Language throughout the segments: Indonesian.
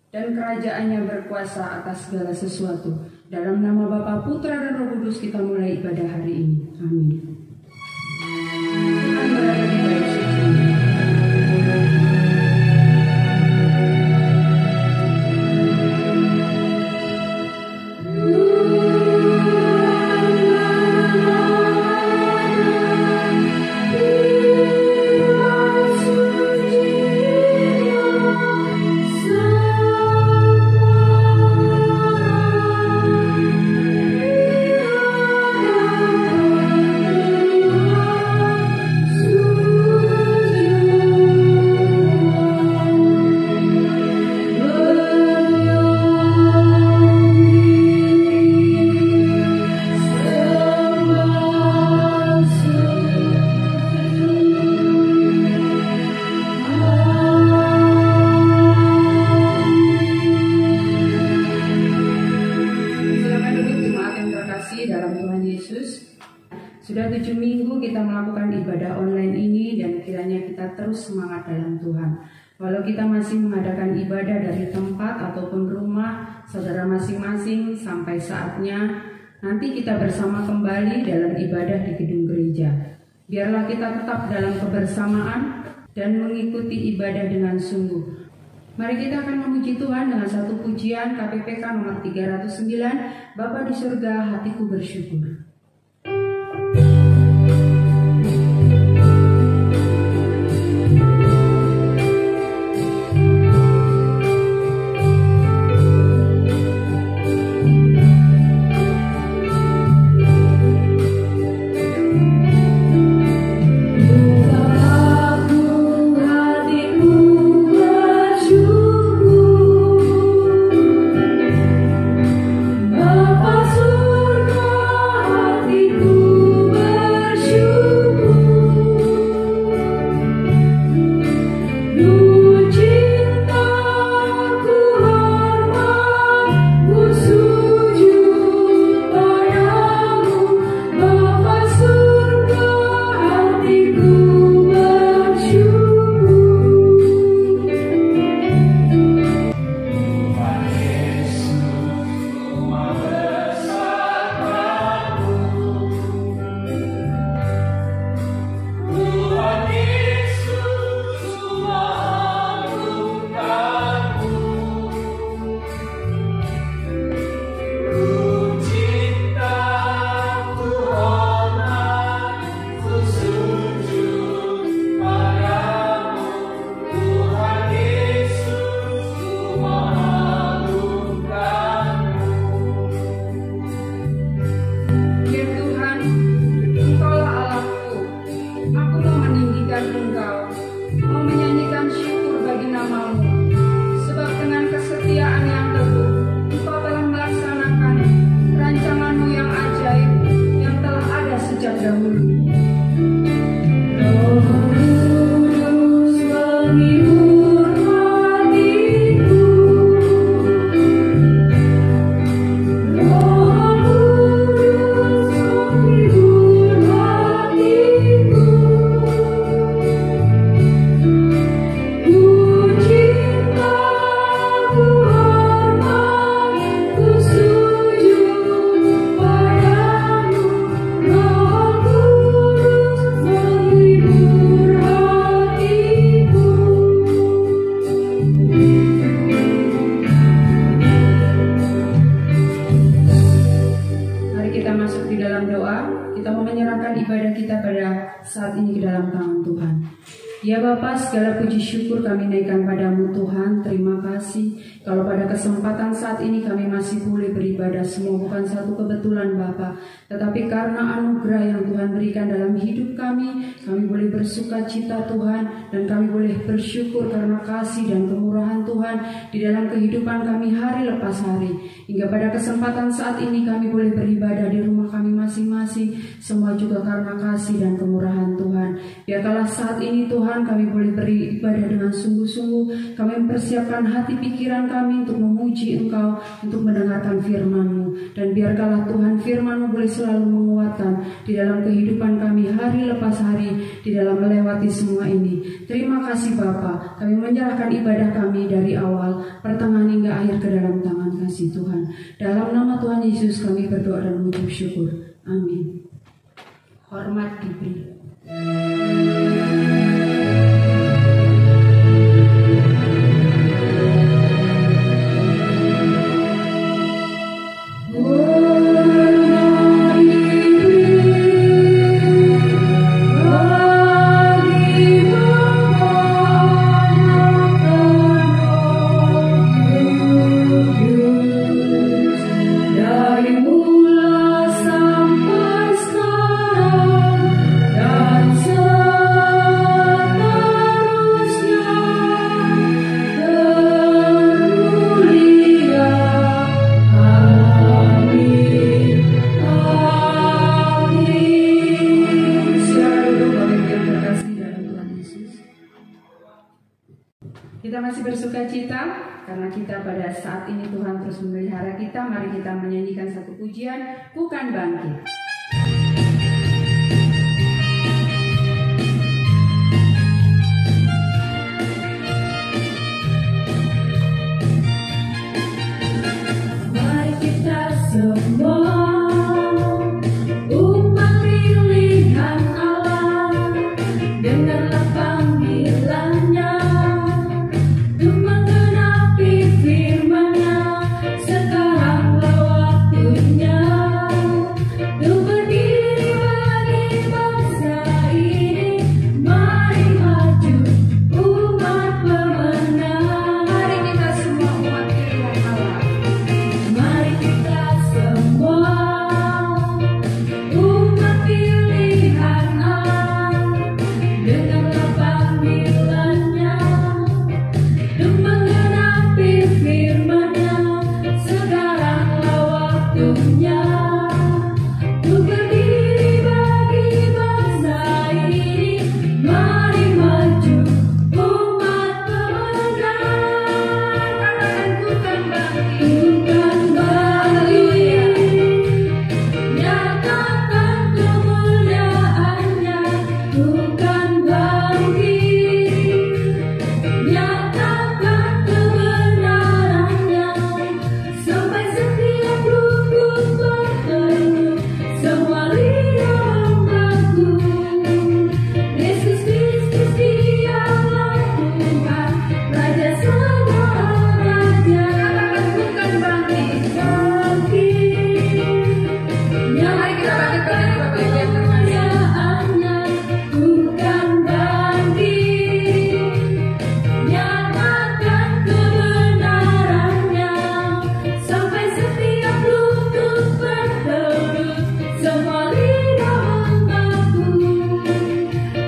dan kerajaannya berkuasa atas segala sesuatu. Dalam nama Bapa, Putra, dan Roh Kudus kita mulai ibadah hari ini. Amin. Tuhan berada di bait suci. Sudah 7 minggu kita melakukan ibadah online ini dan kiranya kita terus semangat dalam Tuhan. Walau kita masih mengadakan ibadah dari tempat ataupun rumah saudara masing-masing, sampai saatnya nanti kita bersama kembali dalam ibadah di gedung gereja. Biarlah kita tetap dalam kebersamaan dan mengikuti ibadah dengan sungguh. Mari kita akan memuji Tuhan dengan satu pujian KPPK nomor 309, Bapa di surga, hatiku bersyukur. Ya Bapa, segala puji syukur kami naikkan padamu Tuhan. Terima kasih kalau pada kesempatan saat ini kami masih boleh beribadah. Semua bukan satu kebetulan Bapa, tetapi karena anugerah yang Tuhan berikan dalam hidup kami boleh bersuka cita Tuhan, dan kami boleh bersyukur karena kasih dan kemurahan Tuhan di dalam kehidupan kami hari lepas hari. Hingga pada kesempatan saat ini kami boleh beribadah di rumah kami masing-masing, semua juga karena kasih dan kemurahan Tuhan. Biarlah saat ini Tuhan kami boleh beribadah dengan sungguh-sungguh. Kami mempersiapkan hati pikiran kami untuk memuji Engkau, untuk mendengarkan firman-Mu. Dan biarkanlah Tuhan firman-Mu boleh selalu menguatkan di dalam kehidupan kami hari lepas hari di dalam melewati semua ini. Terima kasih Bapa, kami menyerahkan ibadah kami dari awal, pertengahan hingga akhir ke dalam tangan kasih Tuhan. Dalam nama Tuhan Yesus kami berdoa dan mengucap syukur. Amin. Hormat diberi. Pada saat ini Tuhan terus memelihara kita. Mari kita menyanyikan satu pujian, Bukan Bangkit. Mari kita semua umat pilihan Allah, dengarlah panggilannya untuk menggenapi firman-Nya. Sekaranglah waktunya untuk berdiri bagi bangsa ini. Mari maju umat pemenang. Mari kita semua umat pilihan Allah. Mari kita semua umat pilihan Allah, dengarlah panggilannya untuk menggenapi firman-Nya. Sekaranglah waktunya untuk berdiri bagi bangsa ini. Mari maju umat pemenang. Katakan bukan bangkit, bukan bangkit. Nyatakan kemuliaan-Nya, bukan bangkit. Nyatakan kebenaran-Nya, sampai setiap lutut berteduh, semua lidah mengaku Yesus Kristus Dialah Tuhan, Raja segala raja. Katakan bukan bangkit, bangkit. Nyatakan kemuliaan-Nya, bukan bangkit. Nyatakan kebenaran-Nya, sampai setiap lutut berteduh, semua lidah mengaku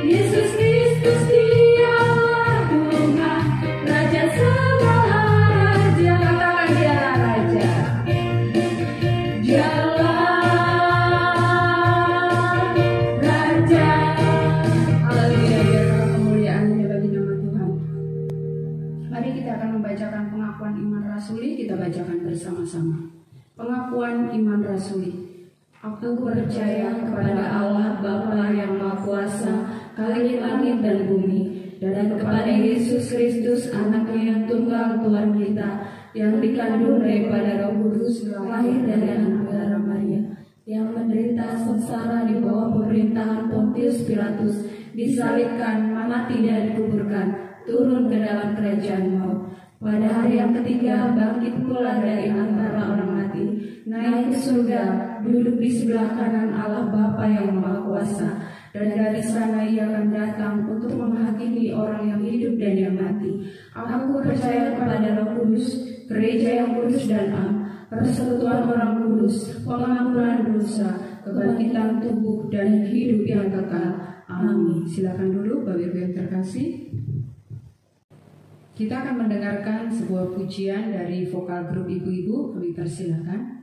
Yesus Kristus Dialah Tuhan, Raja segala raja. Katakan Dialah Raja. Dialah Raja. Haleluya, biarlah kemuliaan-Nya bagi nama Tuhan. Mari kita akan membacakan pengakuan iman rasuli. Kita bacakan bersama-sama. Pengakuan iman rasuli. Aku percaya kepada Allah Bapa yang Maha Kuasa, Khalik langit dan bumi, dan kepada Yesus Kristus Anaknya yang tunggal Tuhan kita, yang dikandung daripada Roh Kudus, lahir dari anak darah Maria, yang menderita sengsara di bawah pemerintahan Pontius Pilatus, disalibkan, mati dan dikuburkan, turun ke dalam kerajaan maut. Pada hari yang ketiga bangkit pula dari antara orang mati, naik ke surga, duduk di sebelah kanan Allah Bapa yang Maha Kuasa, dan dari sana Ia akan datang untuk menghakimi orang yang hidup dan yang mati. Aku percaya kepada Roh Kudus, gereja yang kudus dan am, persekutuan orang kudus, pengampunan dosa, kebangkitan tubuh dan hidup yang kekal. Amin. Silakan dulu Bapak Ibu yang terkasih. Kita akan mendengarkan sebuah pujian dari vokal grup ibu-ibu. Kami persilakan.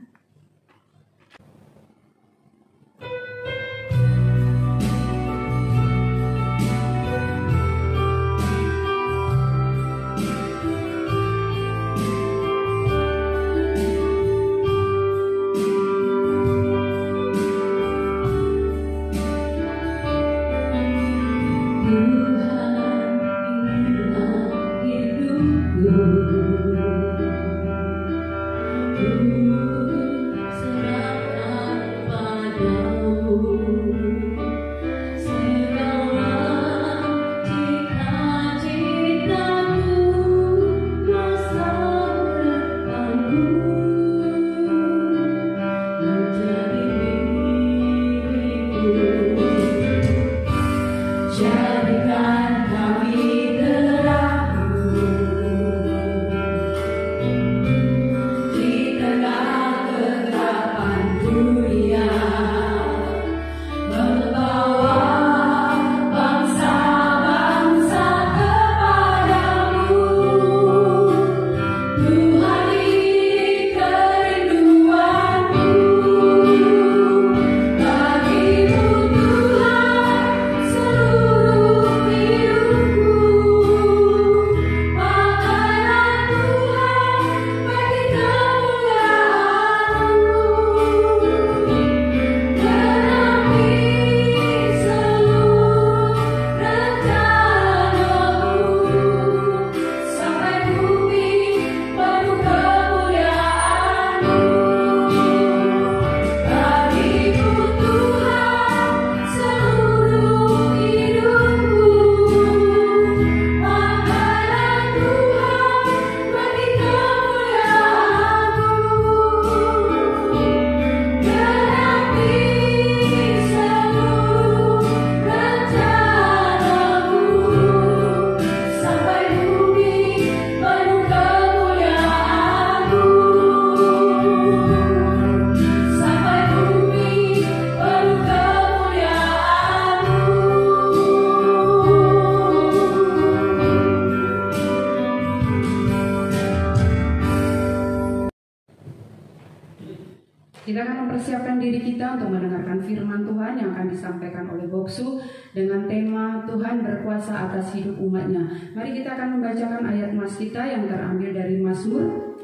Kita akan mempersiapkan diri kita untuk mendengarkan firman Tuhan yang akan disampaikan oleh Boksu dengan tema Tuhan berkuasa atas hidup umatnya. Mari kita akan membacakan ayat mas kita yang terambil dari Mazmur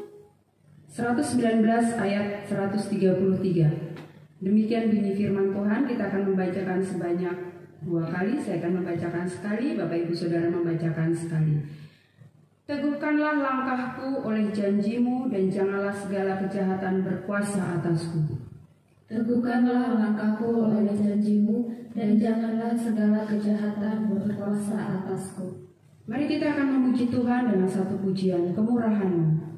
119 ayat 133. Demikian bunyi firman Tuhan. Kita akan membacakan sebanyak 2 kali. Saya akan membacakan sekali, Bapak Ibu Saudara membacakan sekali. Teguhkanlah langkahku oleh janjimu dan janganlah segala kejahatan berkuasa atasku. Teguhkanlah langkahku oleh janjimu dan janganlah segala kejahatan berkuasa atasku. Mari kita akan memuji Tuhan dengan satu pujian, Kemurahan-Mu.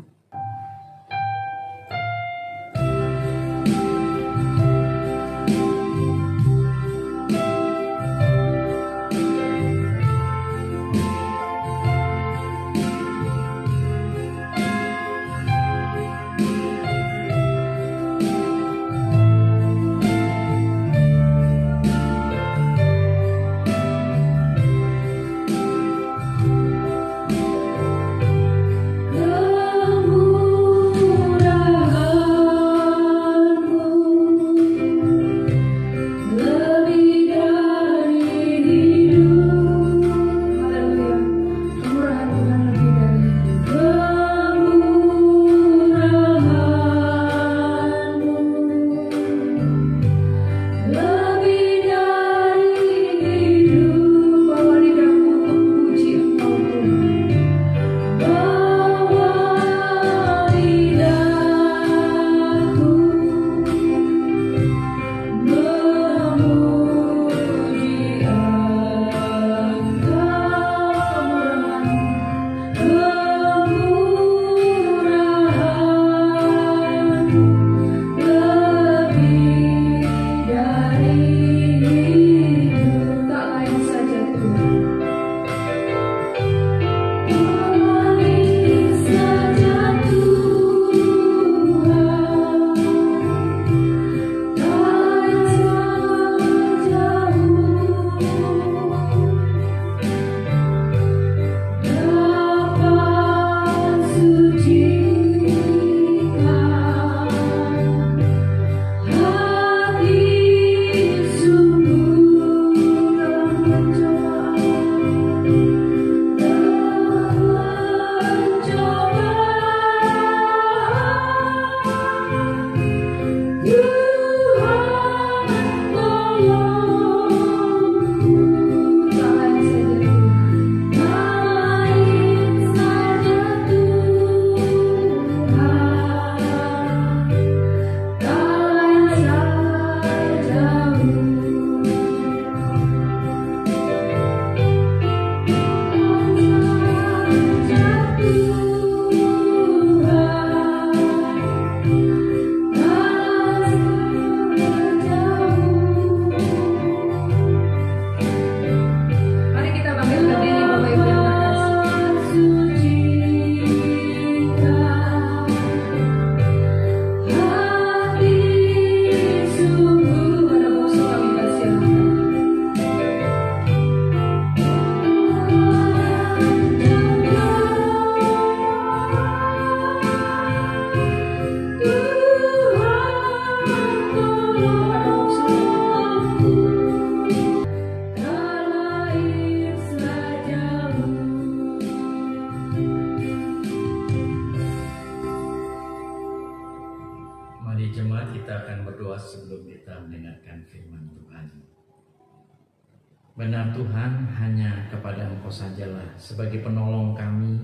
Benar Tuhan, hanya kepada Engkau sajalah sebagai penolong kami,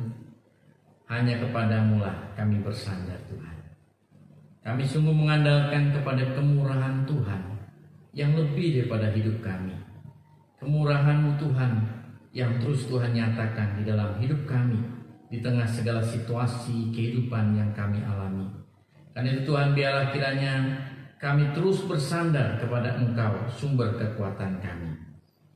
hanya kepadamu lah kami bersandar Tuhan. Kami sungguh mengandalkan kepada kemurahan Tuhan yang lebih daripada hidup kami. Kemurahan-Mu Tuhan yang terus Tuhan nyatakan di dalam hidup kami, di tengah segala situasi kehidupan yang kami alami. Karena itu Tuhan, biarlah kiranya kami terus bersandar kepada Engkau, sumber kekuatan kami.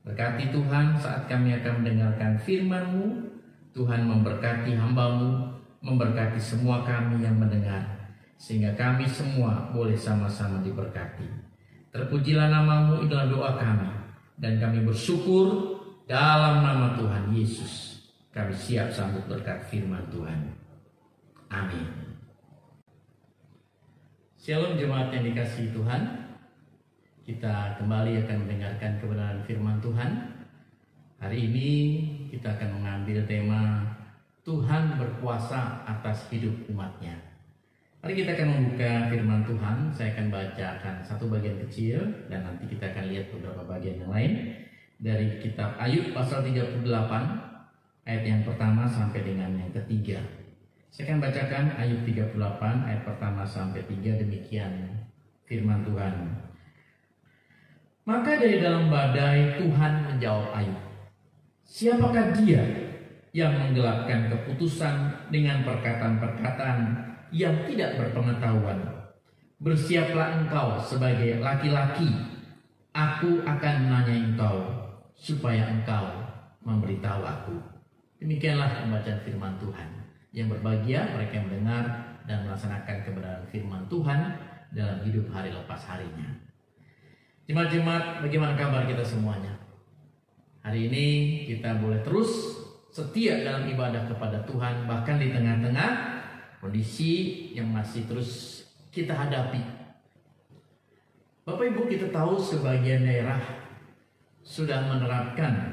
Berkati Tuhan saat kami akan mendengarkan firman-Mu. Tuhan memberkati hamba-Mu, memberkati semua kami yang mendengar, sehingga kami semua boleh sama-sama diberkati. Terpujilah nama-Mu dalam doa kami, dan kami bersyukur dalam nama Tuhan Yesus. Kami siap sambut berkat firman Tuhan. Amin. Shalom jemaat yang dikasihi Tuhan. Kita kembali akan mendengarkan kebenaran firman Tuhan. Hari ini kita akan mengambil tema Tuhan berkuasa atas hidup umatnya. Mari kita akan membuka firman Tuhan. Saya akan bacakan satu bagian kecil dan nanti kita akan lihat beberapa bagian yang lain dari kitab Ayub pasal 38 ayat yang pertama sampai dengan yang ketiga. Saya akan bacakan Ayub 38 ayat pertama sampai 3. Demikian firman Tuhan. Maka dari dalam badai Tuhan menjawab Ayub, siapakah dia yang menggelapkan keputusan dengan perkataan-perkataan yang tidak berpengetahuan? Bersiaplah engkau sebagai laki-laki, aku akan menanyai engkau supaya engkau memberitahu aku. Demikianlah pembacaan firman Tuhan. Yang berbahagia mereka yang mendengar dan melaksanakan kebenaran firman Tuhan dalam hidup hari lepas harinya. Jemaat-jemaat, bagaimana kabar kita semuanya? Hari ini kita boleh terus setia dalam ibadah kepada Tuhan, bahkan di tengah-tengah kondisi yang masih terus kita hadapi. Bapak Ibu, kita tahu sebagian daerah sudah menerapkan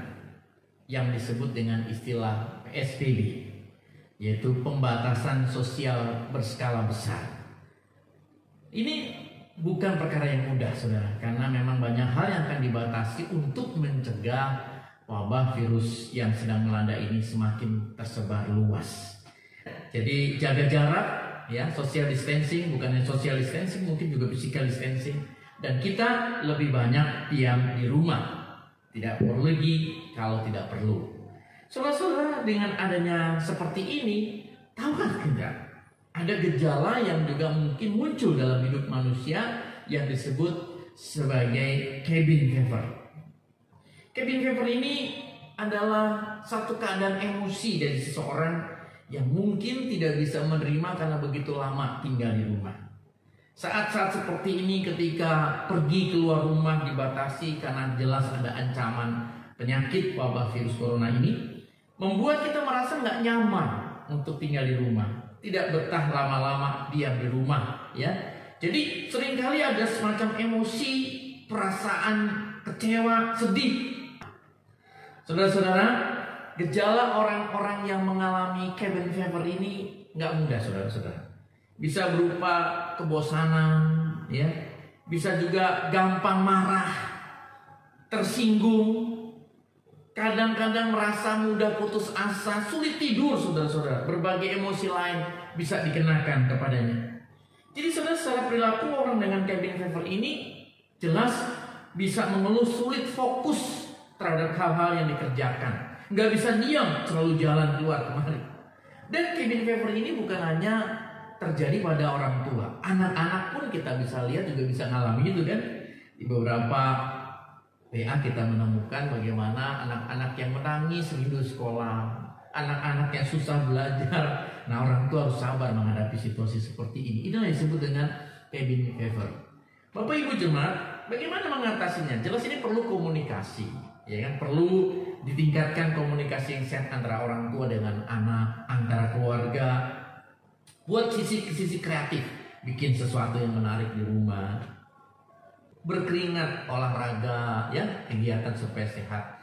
yang disebut dengan istilah PSBB, yaitu pembatasan sosial berskala besar. Ini bukan perkara yang mudah, saudara, karena memang banyak hal yang akan dibatasi untuk mencegah wabah virus yang sedang melanda ini semakin tersebar luas. Jadi jaga jarak, ya, social distancing, bukan hanya social distancing, mungkin juga physical distancing, dan kita lebih banyak diam di rumah, tidak perlu lagi kalau tidak perlu. Saudara-saudara, dengan adanya seperti ini, tahukah kita ada gejala yang juga mungkin muncul dalam hidup manusia yang disebut sebagai cabin fever. Cabin fever ini adalah satu keadaan emosi dari seseorang yang mungkin tidak bisa menerima karena begitu lama tinggal di rumah. Saat-saat seperti ini ketika pergi keluar rumah dibatasi karena jelas ada ancaman penyakit wabah virus corona ini, membuat kita merasa nggak nyaman untuk tinggal di rumah, tidak betah lama-lama diam di rumah, ya. Jadi seringkali ada semacam emosi, perasaan kecewa, sedih. Saudara-saudara, gejala orang-orang yang mengalami cabin fever ini nggak mudah, saudara-saudara. Bisa berupa kebosanan, ya. Bisa juga gampang marah, tersinggung. Kadang-kadang merasa mudah putus asa, sulit tidur, saudara-saudara. Berbagai emosi lain bisa dikenakan kepadanya. Jadi saudara, secara perilaku orang dengan cabin fever ini jelas bisa mengeluh sulit fokus terhadap hal-hal yang dikerjakan. Nggak bisa diam, selalu jalan keluar kemari. Dan cabin fever ini bukan hanya terjadi pada orang tua, anak-anak pun kita bisa lihat juga bisa ngalami itu kan. Di beberapa WA kita menemukan bagaimana anak-anak yang menangis rindu sekolah, anak-anak yang susah belajar. Nah, orang tua harus sabar menghadapi situasi seperti ini. Inilah yang disebut dengan cabin fever. Bapak Ibu jemaat, bagaimana mengatasinya? Jelas ini perlu komunikasi, ya kan? Perlu ditingkatkan komunikasi yang sehat antara orang tua dengan anak, antara keluarga. Buat sisi kreatif, bikin sesuatu yang menarik di rumah, berkeringat, olahraga, ya, kegiatan supaya sehat.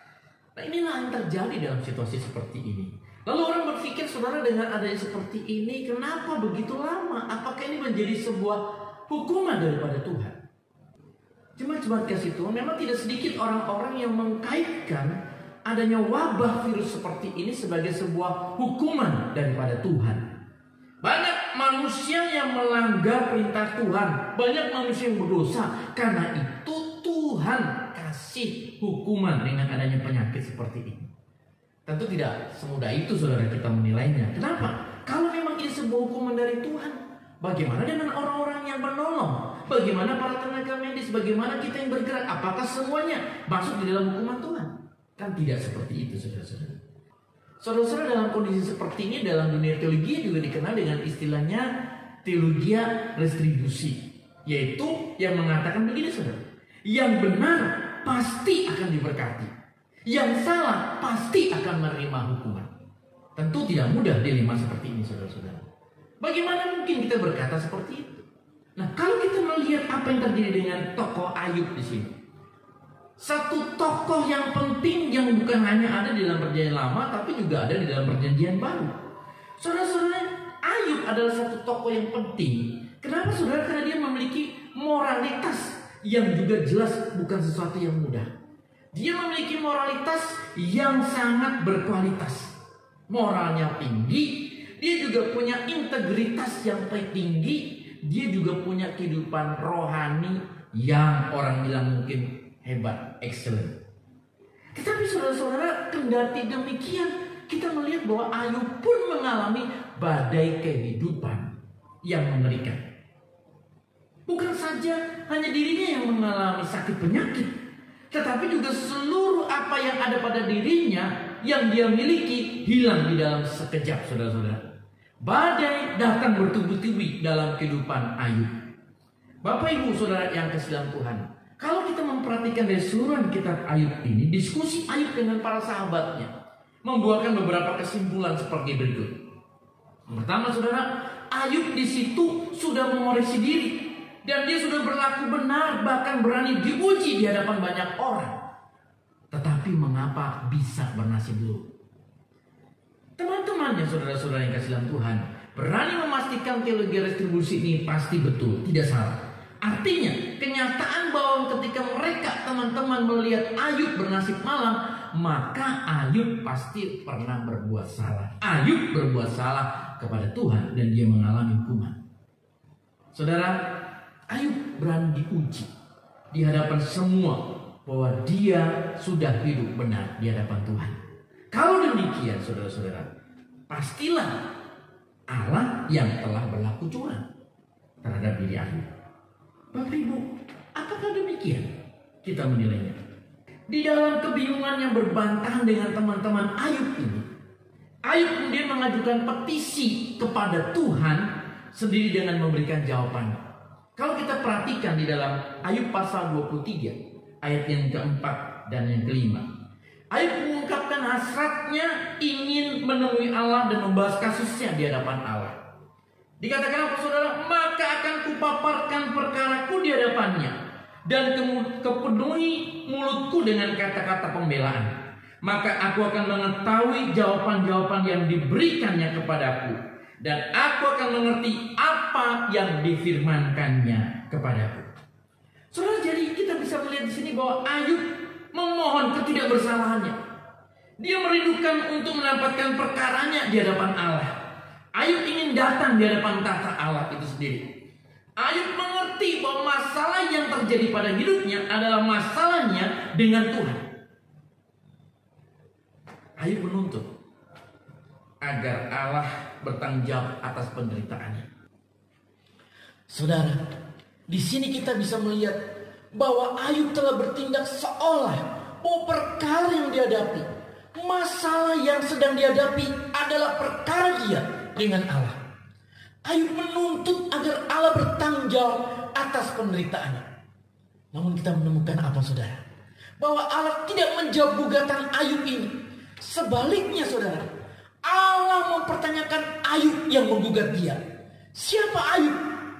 Nah, inilah yang terjadi dalam situasi seperti ini. Lalu orang berpikir, saudara, dengan adanya seperti ini, kenapa begitu lama? Apakah ini menjadi sebuah hukuman daripada Tuhan? Jemaat-jemaat kasih Tuhan, memang tidak sedikit orang-orang yang mengkaitkan adanya wabah virus seperti ini sebagai sebuah hukuman daripada Tuhan. Banyak manusia yang melanggar perintah Tuhan, banyak manusia yang berdosa. Karena itu Tuhan kasih hukuman dengan adanya penyakit seperti ini. Tentu tidak semudah itu, saudara, kita menilainya. Kenapa? Kalau memang ini sebuah hukuman dari Tuhan, bagaimana dengan orang-orang yang menolong? Bagaimana para tenaga medis? Bagaimana kita yang bergerak? Apakah semuanya masuk di dalam hukuman Tuhan? Kan tidak seperti itu, saudara-saudara. Saudara-saudara, dalam kondisi seperti ini, dalam dunia teologi juga dikenal dengan istilahnya teologi restribusi, yaitu yang mengatakan begini, saudara, yang benar pasti akan diberkati, yang salah pasti akan menerima hukuman. Tentu tidak mudah dilema seperti ini, saudara-saudara. Bagaimana mungkin kita berkata seperti itu? Nah, kalau kita melihat apa yang terjadi dengan tokoh Ayub di sini, satu tokoh yang penting yang bukan hanya ada di dalam perjanjian lama, tapi juga ada di dalam perjanjian baru. Saudara-saudara, Ayub adalah satu tokoh yang penting. Kenapa saudara? Karena dia memiliki moralitas yang juga jelas bukan sesuatu yang mudah. Dia memiliki moralitas yang sangat berkualitas. Moralnya tinggi, dia juga punya integritas yang tinggi, dia juga punya kehidupan rohani yang orang bilang mungkin hebat, excellent. Tetapi saudara-saudara, kendati demikian, kita melihat bahwa Ayub pun mengalami badai kehidupan yang mengerikan. Bukan saja hanya dirinya yang mengalami sakit penyakit, tetapi juga seluruh apa yang ada pada dirinya yang dia miliki hilang di dalam sekejap, saudara-saudara. Badai datang bertubi-tubi dalam kehidupan Ayub. Bapak Ibu Saudara yang kasih dalam Tuhan, kalau kita memperhatikan dari seluruh kitab Ayub ini, diskusi Ayub dengan para sahabatnya membuahkan beberapa kesimpulan seperti berikut. Pertama, saudara, Ayub di situ sudah mengoreksi diri dan dia sudah berlaku benar, bahkan berani diuji di hadapan banyak orang. Tetapi mengapa bisa bernasib buruk? Teman-temannya, saudara-saudara yang kasih dalam Tuhan, berani memastikan teologi retribusi ini pasti betul, tidak salah. Artinya, kenyataan bahwa ketika mereka teman-teman melihat Ayub bernasib malang, maka Ayub pasti pernah berbuat salah. Ayub berbuat salah kepada Tuhan dan dia mengalami hukuman. Saudara, Ayub berani diuji di hadapan semua bahwa dia sudah hidup benar di hadapan Tuhan. Kalau demikian, saudara-saudara, pastilah Allah yang telah berlaku curang terhadap diri Ayub. Bapak Ibu, apakah demikian kita menilainya? Di dalam kebingungan yang berbantahan dengan teman-teman Ayub ini, Ayub kemudian mengajukan petisi kepada Tuhan sendiri dengan memberikan jawaban. Kalau kita perhatikan di dalam Ayub pasal 23, ayat yang keempat dan yang kelima, Ayub mengungkapkan hasratnya ingin menemui Allah dan membahas kasusnya di hadapan Allah. Dikatakan apa, saudara? Maka akan kupaparkan perkaraku di hadapannya dan kepenuhi mulutku dengan kata-kata pembelaan. Maka aku akan mengetahui jawaban-jawaban yang diberikannya kepadaku, dan aku akan mengerti apa yang difirmankannya kepadaku. Saudara, jadi kita bisa melihat di sini bahwa Ayub memohon ketidakbersalahannya. Dia merindukan untuk mendapatkan perkaranya di hadapan Allah. Ayub ingin datang di hadapan tahta Allah itu sendiri. Ayub mengerti bahwa masalah yang terjadi pada hidupnya adalah masalahnya dengan Tuhan. Ayub menuntut agar Allah bertanggung jawab atas penderitaannya. Saudara, di sini kita bisa melihat bahwa Ayub telah bertindak seolah bahwa perkara yang dihadapi, masalah yang sedang dihadapi adalah perkara dia dengan Allah. Ayub menuntut agar Allah bertanggung jawab atas penderitaannya. Namun kita menemukan apa, saudara? Bahwa Allah tidak menjawab gugatan Ayub ini. Sebaliknya, saudara, Allah mempertanyakan Ayub yang menggugat dia. Siapa Ayub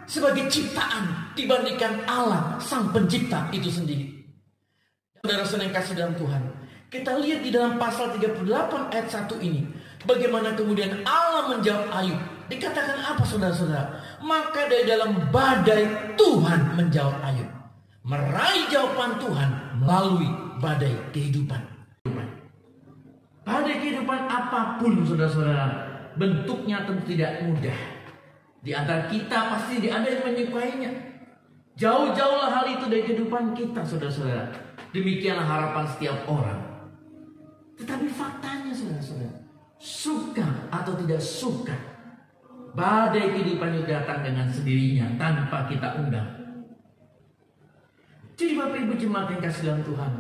sebagai ciptaan dibandingkan Allah sang pencipta itu sendiri? Saudara-saudara yang kasih dalam Tuhan, kita lihat di dalam pasal 38 ayat 1 ini, bagaimana kemudian Allah menjawab Ayub. Dikatakan apa, saudara-saudara? Maka dari dalam badai Tuhan menjawab Ayub. Meraih jawaban Tuhan melalui badai kehidupan. Badai kehidupan apapun, saudara-saudara, bentuknya tentu tidak mudah. Di antara kita pasti ada yang menyukainya. Jauh-jauhlah hal itu dari kehidupan kita, saudara-saudara. Demikianlah harapan setiap orang. Tetapi faktanya, saudara-saudara, suka atau tidak suka, badai kehidupan itu datang dengan sendirinya tanpa kita undang. Jadi Bapak Ibu jemaat yang kasih dalam Tuhan,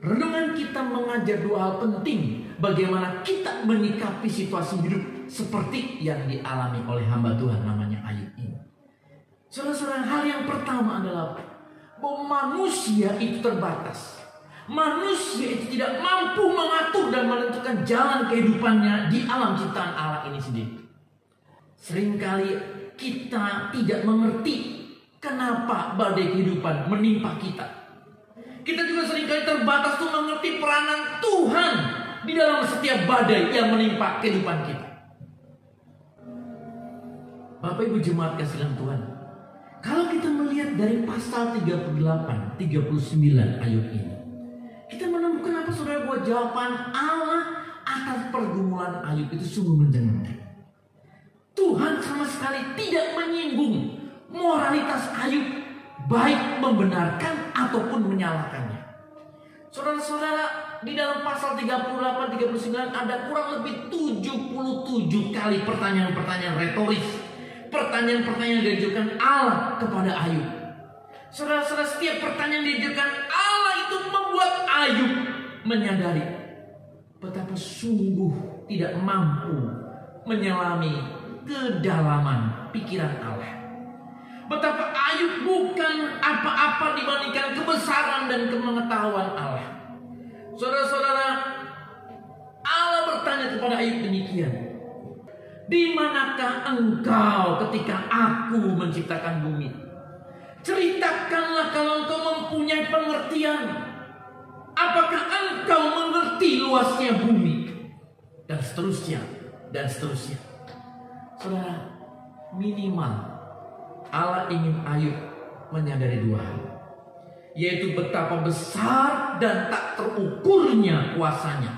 renungan kita mengajar dua hal penting bagaimana kita menyikapi situasi hidup seperti yang dialami oleh hamba Tuhan namanya Ayub ini. Saudara-saudara, hal yang pertama adalah bahwa manusia itu terbatas. Manusia itu tidak mampu mengatur dan menentukan jalan kehidupannya di alam ciptaan Allah ini sendiri. Seringkali kita tidak mengerti kenapa badai kehidupan menimpa kita. Kita juga seringkali terbatas untuk mengerti peranan Tuhan di dalam setiap badai yang menimpa kehidupan kita. Bapak Ibu jemaat kasihan Tuhan, kalau kita melihat dari pasal 38, 39 ayat ini, kita menemukan apa saudara, bahwa jawaban Allah atas pergumulan Ayub itu sungguh menjengkelkan. Tuhan sama sekali tidak menyinggung moralitas Ayub, baik membenarkan ataupun menyalahkannya. Saudara-saudara, di dalam pasal 38, 39 ada kurang lebih 77 kali pertanyaan-pertanyaan retoris, pertanyaan-pertanyaan yang diajukan Allah kepada Ayub. Saudara-saudara, setiap pertanyaan yang diajukan Allah itu membuat Ayub menyadari betapa sungguh tidak mampu menyelami kedalaman pikiran Allah. Betapa Ayub bukan apa-apa dibandingkan kebesaran dan pengetahuan Allah. Saudara-saudara, Allah bertanya kepada Ayub demikian, di manakah engkau ketika aku menciptakan bumi? Ceritakanlah kalau engkau mempunyai pengertian. Apakah engkau mengerti luasnya bumi? Dan seterusnya, dan seterusnya. Saudara, minimal Allah ingin Ayub menyadari dua hal, yaitu betapa besar dan tak terukurnya kuasanya.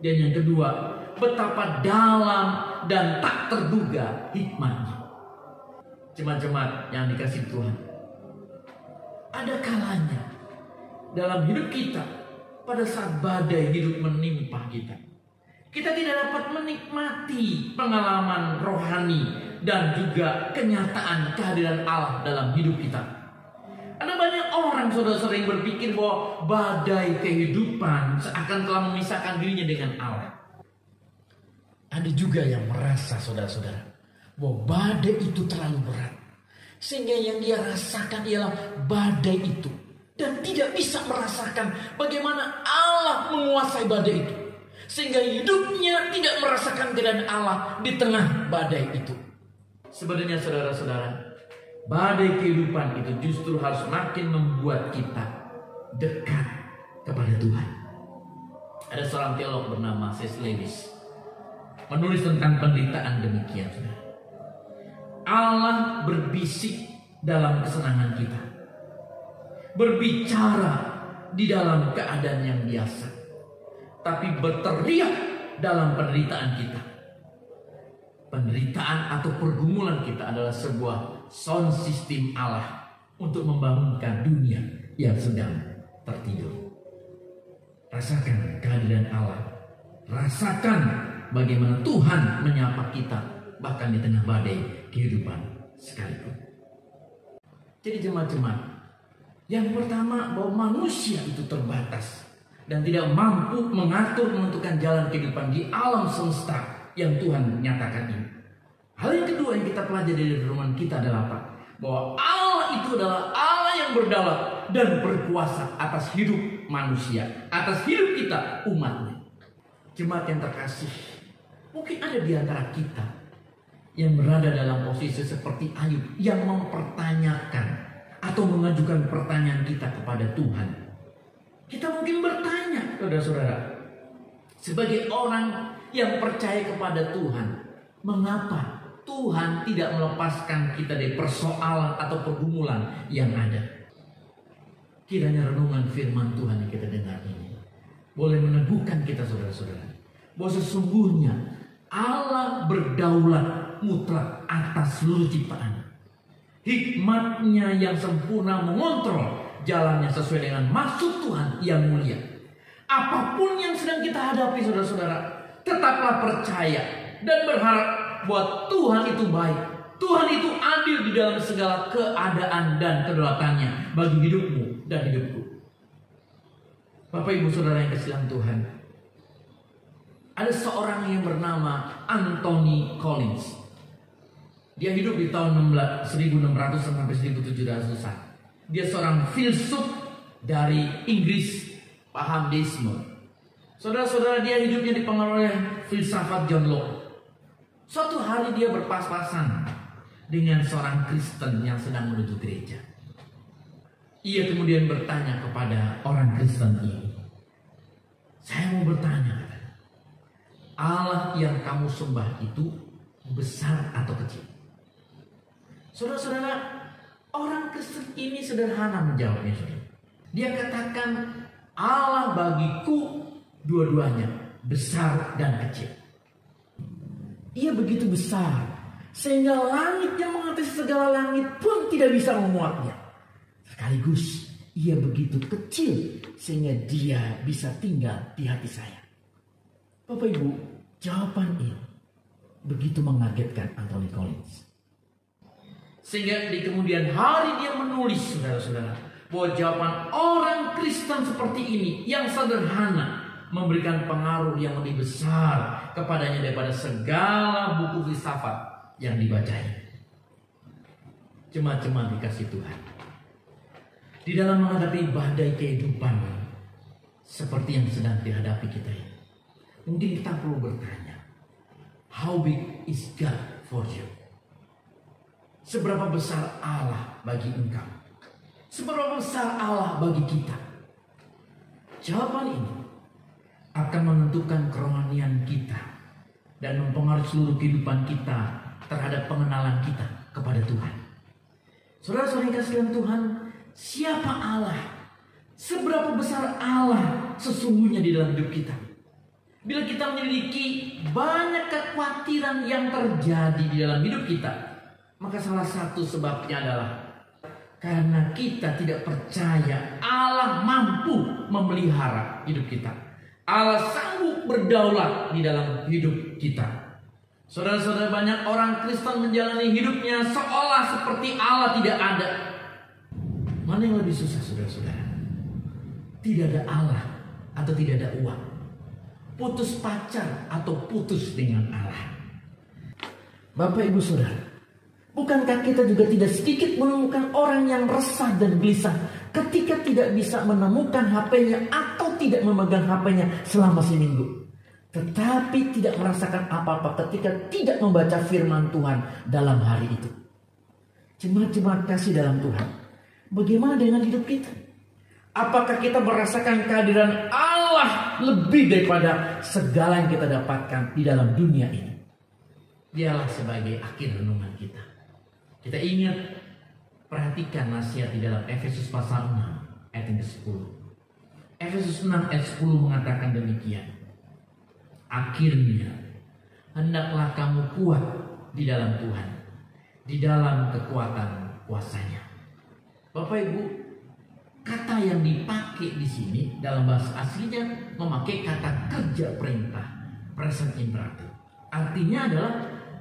Dan yang kedua, betapa dalam dan tak terduga hikmatnya. Jemaat-jemaat yang dikasihi Tuhan, ada kalanya dalam hidup kita, pada saat badai hidup menimpa kita, kita tidak dapat menikmati pengalaman rohani dan juga kenyataan kehadiran Allah dalam hidup kita. Ada banyak orang saudara-saudara yang berpikir bahwa badai kehidupan seakan telah memisahkan dirinya dengan Allah. Ada juga yang merasa saudara-saudara bahwa badai itu terlalu berat, sehingga yang dia rasakan ialah badai itu, dan tidak bisa merasakan bagaimana Allah menguasai badai itu, sehingga hidupnya tidak merasakan kehadiran Allah di tengah badai itu. Sebenarnya saudara-saudara, badai kehidupan itu justru harus makin membuat kita dekat kepada Tuhan. Ada seorang teolog bernama C.S. Lewis menulis tentang penderitaan demikian, saudara. Allah berbisik dalam kesenangan kita, berbicara di dalam keadaan yang biasa, tapi berteriak dalam penderitaan kita. Penderitaan atau pergumulan kita adalah sebuah sound system Allah untuk membangunkan dunia yang sedang tertidur. Rasakan kehadiran Allah, rasakan bagaimana Tuhan menyapa kita bahkan di tengah badai kehidupan sekalipun. Jadi jemaat-jemaat, yang pertama, bahwa manusia itu terbatas dan tidak mampu mengatur menentukan jalan kehidupan di alam semesta yang Tuhan nyatakan ini. Hal yang kedua yang kita pelajari dari firman kita adalah apa? Bahwa Allah itu adalah Allah yang berdaulat dan berkuasa atas hidup manusia, atas hidup kita umatnya. Jemaat yang terkasih, mungkin ada di antara kita yang berada dalam posisi seperti Ayub, yang mempertanyakan atau mengajukan pertanyaan kita kepada Tuhan. Kita mungkin bertanya, saudara-saudara, sebagai orang yang percaya kepada Tuhan, mengapa Tuhan tidak melepaskan kita dari persoalan atau pergumulan yang ada? Kiranya renungan firman Tuhan yang kita dengar ini boleh meneguhkan kita, saudara-saudara, bahwa sesungguhnya Allah berdaulat mutlak atas seluruh ciptaan. Hikmatnya yang sempurna mengontrol jalannya sesuai dengan maksud Tuhan yang mulia. Apapun yang sedang kita hadapi, saudara-saudara, tetaplah percaya dan berharap bahwa Tuhan itu baik. Tuhan itu adil di dalam segala keadaan dan kedaulatannya bagi hidupmu dan hidupku. Bapak Ibu Saudara yang kasihan Tuhan, ada seorang yang bernama Anthony Collins. Dia hidup di tahun 1600 sampai 1700. Dia seorang filsuf dari Inggris, paham deisme. Saudara-saudara, dia hidupnya dipengaruhi oleh filsafat John Locke. Suatu hari dia berpas-pasan dengan seorang Kristen yang sedang menuju gereja. Ia kemudian bertanya kepada orang Kristen ini, "Saya mau bertanya, Allah yang kamu sembah itu besar atau kecil?" Saudara-saudara, orang Kristen ini sederhana menjawabnya. Dia katakan, Allah bagiku dua-duanya, besar dan kecil. Ia begitu besar sehingga langit yang mengatasi segala langit pun tidak bisa memuatnya. Sekaligus ia begitu kecil sehingga dia bisa tinggal di hati saya. Bapak Ibu, jawaban ini begitu mengagetkan Anthony Collins. Sehingga di kemudian hari dia menulis, saudara-saudara, bahwa jawaban orang Kristen seperti ini yang sederhana memberikan pengaruh yang lebih besar kepadanya daripada segala buku filsafat yang dibacanya. Jemaat-jemaat dikasih Tuhan, di dalam menghadapi badai kehidupan seperti yang sedang dihadapi kita ini, mungkin kita perlu bertanya, how big is God for you? Seberapa besar Allah bagi engkau? Seberapa besar Allah bagi kita? Jawaban ini akan menentukan kerohanian kita dan mempengaruhi seluruh kehidupan kita terhadap pengenalan kita kepada Tuhan. Saudara-saudara kasih Tuhan, siapa Allah? Seberapa besar Allah sesungguhnya di dalam hidup kita? Bila kita memiliki banyak kekhawatiran yang terjadi di dalam hidup kita, maka salah satu sebabnya adalah karena kita tidak percaya Allah mampu memelihara hidup kita. Allah sanggup berdaulat di dalam hidup kita. Saudara-saudara, banyak orang Kristen menjalani hidupnya seolah seperti Allah tidak ada. Mana yang lebih susah, saudara-saudara? Tidak ada Allah atau tidak ada uang? Putus pacar atau putus dengan Allah? Bapak Ibu Saudara, bukankah kita juga tidak sedikit menemukan orang yang resah dan gelisah ketika tidak bisa menemukan HP-nya atau tidak memegang HP-nya selama seminggu, tetapi tidak merasakan apa-apa ketika tidak membaca firman Tuhan dalam hari itu? Jemaat-jemaat kasih dalam Tuhan, bagaimana dengan hidup kita? Apakah kita merasakan kehadiran Allah lebih daripada segala yang kita dapatkan di dalam dunia ini? Dialah sebagai akhir renungan kita. Kita ingat, perhatikan nasihat di dalam Efesus pasal 6 ayat yang ke-10. Efesus 6 ayat 10 mengatakan demikian. Akhirnya, hendaklah kamu kuat di dalam Tuhan, di dalam kekuatan kuasa-Nya. Bapak Ibu, kata yang dipakai di sini dalam bahasa aslinya memakai kata kerja perintah, present imperative. Artinya adalah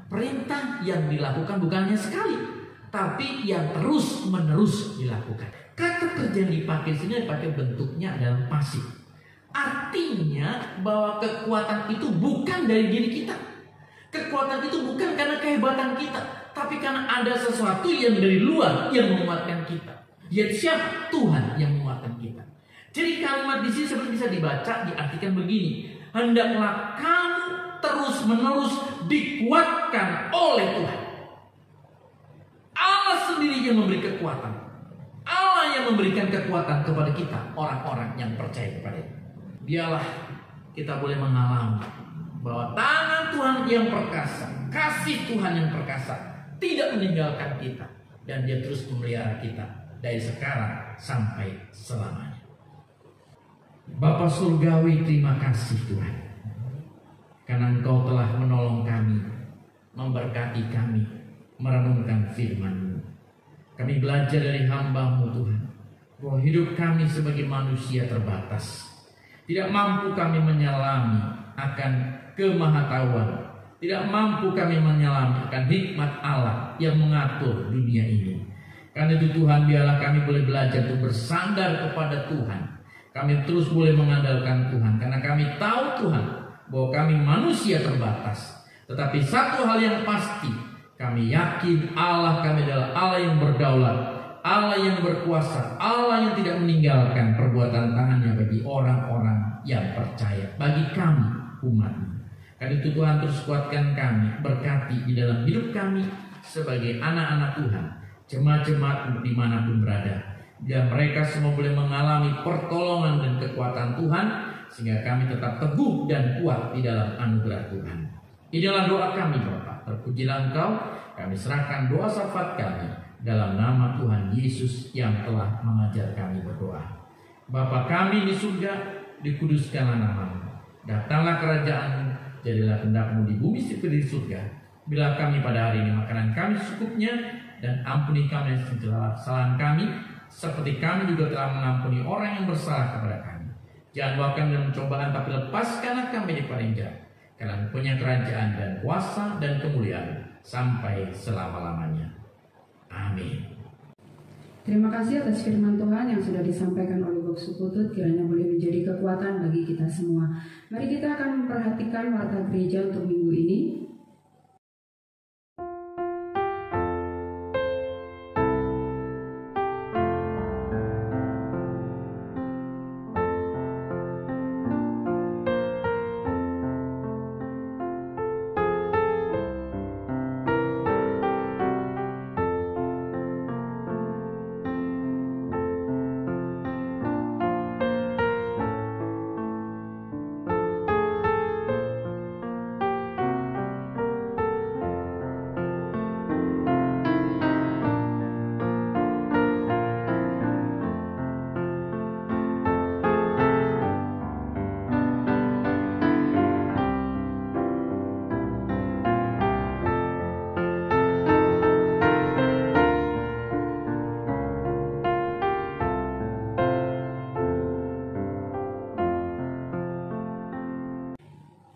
perintah yang dilakukan bukan hanya sekali, tapi yang terus menerus dilakukan. Kata kerja yang dipakai di sini dipakai bentuknya adalah pasif. Artinya bahwa kekuatan itu bukan dari diri kita. Kekuatan itu bukan karena kehebatan kita, tapi karena ada sesuatu yang dari luar yang menguatkan kita. Yaitu siapa? Tuhan yang menguatkan kita. Jadi kalimat di sini seperti bisa dibaca, diartikan begini: hendaklah kamu terus-menerus dikuatkan oleh Tuhan. Allah sendiri yang memberi kekuatan. Allah yang memberikan kekuatan kepada kita, orang-orang yang percaya kepada-Nya. Biarlah kita boleh mengalami bahwa tangan Tuhan yang perkasa, kasih Tuhan yang perkasa tidak meninggalkan kita, dan Dia terus memelihara kita dari sekarang sampai selamanya. Bapa Surgawi, terima kasih Tuhan, karena Engkau telah menolong kami, memberkati kami, merenungkan firman-Mu. Kami belajar dari hamba-Mu Tuhan, bahwa hidup kami sebagai manusia terbatas. Tidak mampu kami menyelami akan kemahatauan. Tidak mampu kami menyelami akan hikmat Allah yang mengatur dunia ini. Karena itu Tuhan, biarlah kami boleh belajar untuk bersandar kepada Tuhan. Kami terus boleh mengandalkan Tuhan, karena kami tahu Tuhan bahwa kami manusia terbatas. Tetapi satu hal yang pasti, kami yakin Allah kami adalah Allah yang berdaulat, Allah yang berkuasa, Allah yang tidak meninggalkan perbuatan tangannya bagi orang-orang yang percaya, bagi kami umat-Mu. Karena itu Tuhan terus kuatkan kami, berkati di dalam hidup kami, sebagai anak-anak Tuhan, jemaat-jemaat dimanapun berada. Biar mereka semua boleh mengalami pertolongan dan kekuatan Tuhan, sehingga kami tetap teguh dan kuat di dalam anugerah Tuhan. Inilah doa kami Bapa. Terpujilah Engkau. Kami serahkan doa syafaat kami dalam nama Tuhan Yesus yang telah mengajar kami berdoa. Bapa kami di surga, dikuduskanlah nama-Mu. Datanglah kerajaan, jadilah kehendak-Mu di bumi seperti di surga. Bila kami pada hari ini makanan kami secukupnya, dan ampuni kami segala kesalahan kami, seperti kami juga telah mengampuni orang yang bersalah kepada kami. Jangan bawa kami dalam pencobaan, tapi lepaskanlah kami daripada yang jahat. Karena punya kerajaan dan kuasa dan kemuliaan sampai selama-lamanya. Amin. Terima kasih atas firman Tuhan yang sudah disampaikan oleh Bob Suputut, kiranya boleh menjadi kekuatan bagi kita semua. Mari kita akan memperhatikan warta gereja untuk minggu ini.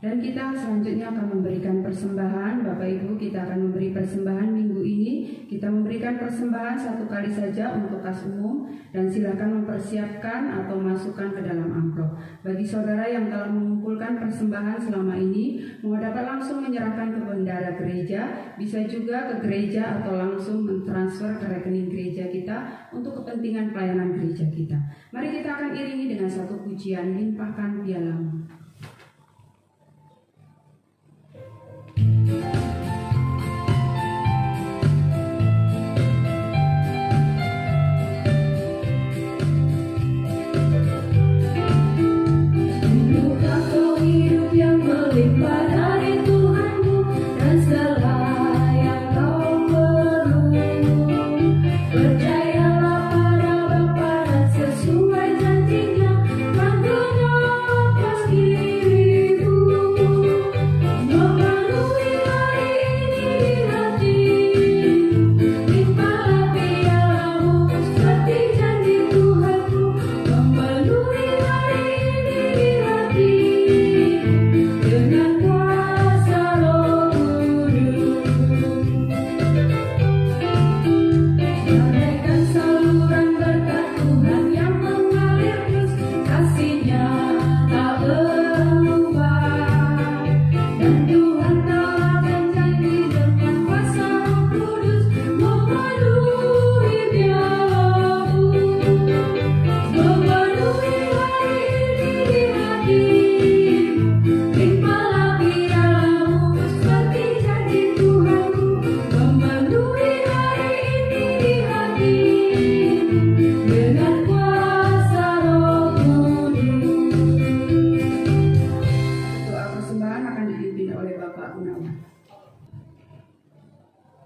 Dan kita selanjutnya akan memberikan persembahan. Bapak Ibu, kita akan memberi persembahan minggu ini. Kita memberikan persembahan satu kali saja untuk kas umum, dan silakan mempersiapkan atau masukkan ke dalam amplop. Bagi saudara yang telah mengumpulkan persembahan selama ini, mau dapat langsung menyerahkan ke bendara gereja, bisa juga ke gereja atau langsung mentransfer ke rekening gereja kita untuk kepentingan pelayanan gereja kita. Mari kita akan iringi dengan satu pujian, limpahkan pialamu.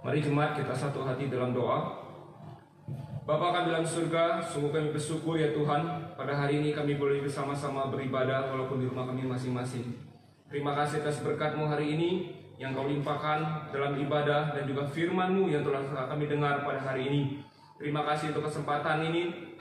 Mari jemaat kita satu hati dalam doa. Bapa kami dalam surga, sungguh kami bersyukur ya Tuhan, pada hari ini kami boleh bersama-sama beribadah walaupun di rumah kami masing-masing. Terima kasih atas berkat-Mu hari ini yang Kau limpahkan dalam ibadah dan juga firman-Mu yang telah kami dengar pada hari ini. Terima kasih untuk kesempatan ini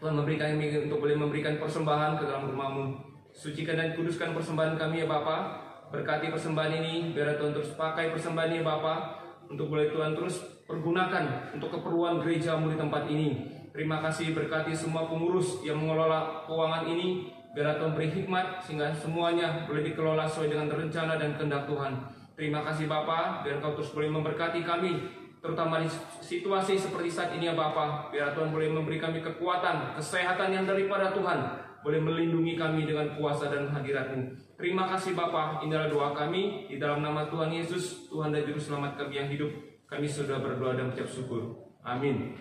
Tuhan memberikan kami untuk boleh memberikan persembahan ke dalam rumah-Mu. Sucikan dan kuduskan persembahan kami ya Bapa. Berkati persembahan ini, biar Tuhan terus pakai persembahan ini Bapa, untuk boleh Tuhan terus pergunakan untuk keperluan gereja-Mu di tempat ini. Terima kasih, berkati semua pengurus yang mengelola keuangan ini, biar Tuhan beri hikmat sehingga semuanya boleh dikelola sesuai dengan rencana dan kehendak Tuhan. Terima kasih Bapa, biar Kau terus boleh memberkati kami, terutama di situasi seperti saat ini ya Bapa. Biar Tuhan boleh memberi kami kekuatan, kesehatan yang daripada Tuhan, boleh melindungi kami dengan kuasa dan hadirat-Mu. Terima kasih Bapa, inilah doa kami di dalam nama Tuhan Yesus, Tuhan dan Juru Selamat kami yang hidup. Kami sudah berdoa dan mengucap syukur. Amin.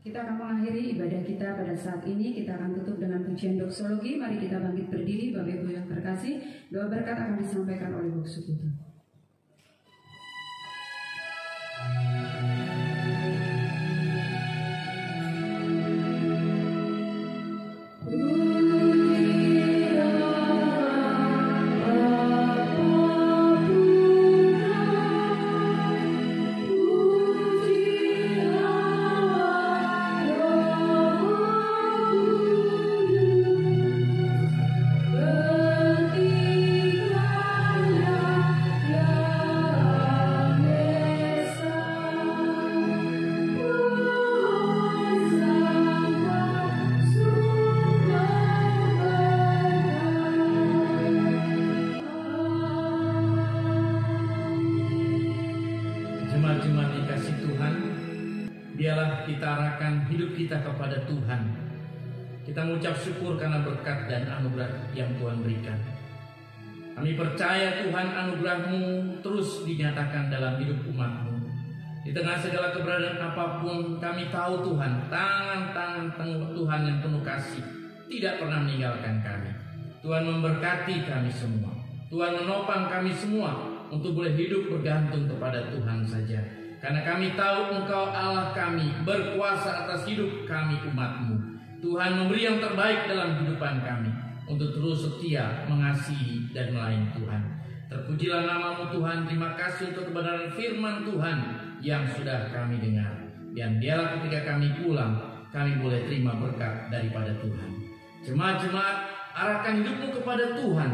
Kita akan mengakhiri ibadah kita pada saat ini. Kita akan tutup dengan pujian doksologi. Mari kita bangkit berdiri, Bapak Ibu yang terkasih. Doa berkat akan disampaikan oleh Boksu Putu. Jemaat-jemaat dikasih Tuhan, biarlah kita arahkan hidup kita kepada Tuhan. Kita mengucap syukur karena berkat dan anugerah yang Tuhan berikan. Kami percaya Tuhan, anugerah-Mu terus dinyatakan dalam hidup umat-Mu. Di tengah segala keberadaan apapun, kami tahu Tuhan, tangan-tangan Tuhan yang penuh kasih tidak pernah meninggalkan kami. Tuhan memberkati kami semua. Tuhan menopang kami semua untuk boleh hidup bergantung kepada Tuhan saja. Karena kami tahu Engkau Allah kami, berkuasa atas hidup kami umat-Mu. Tuhan memberi yang terbaik dalam kehidupan kami, untuk terus setia mengasihi dan melayani Tuhan. Terpujilah nama-Mu Tuhan. Terima kasih untuk kebenaran firman Tuhan yang sudah kami dengar. Dan biarlah ketika kami pulang, kami boleh terima berkat daripada Tuhan. Jemaat-jemaat, arahkan hidupmu kepada Tuhan.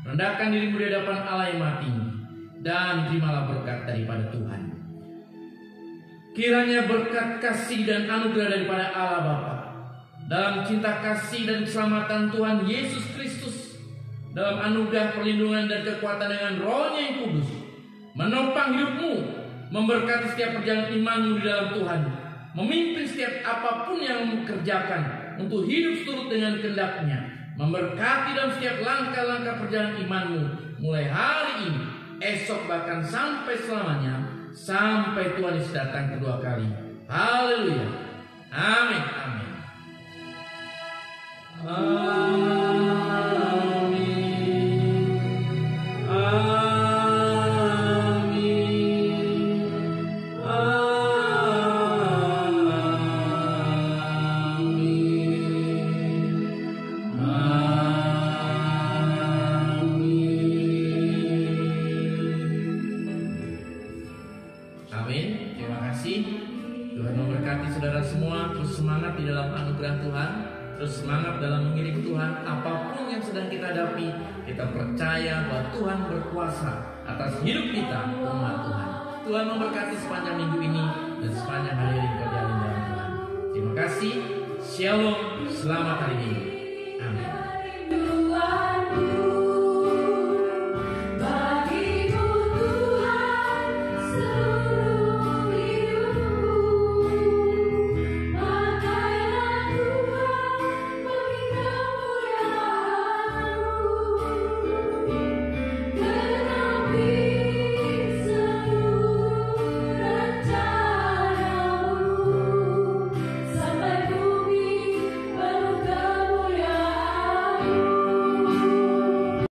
Rendahkan dirimu di hadapan Allah yang Maha Tinggi, dan terimalah berkat daripada Tuhan. Kiranya berkat kasih dan anugerah daripada Allah Bapa, dalam cinta kasih dan keselamatan Tuhan Yesus Kristus, dalam anugerah perlindungan dan kekuatan dengan Roh-Nya yang kudus, menopang hidupmu, memberkati setiap perjalanan imanmu di dalam Tuhan, memimpin setiap apapun yang mengerjakan untuk hidup seturut dengan kehendak-Nya, memberkati dalam setiap langkah-langkah perjalanan imanmu, mulai hari ini, esok, bahkan sampai selamanya, sampai Tuhan Yesus datang kedua kali. Haleluya. Amin. Amin. Semangat di dalam anugerah Tuhan, terus semangat dalam mengiring Tuhan. Apapun yang sedang kita hadapi, kita percaya bahwa Tuhan berkuasa atas hidup kita, umat Tuhan. Tuhan memberkati sepanjang minggu ini dan sepanjang hari yang kau jalani dalam Tuhan. Terima kasih. Shalom. Selamat hari Minggu. Amin.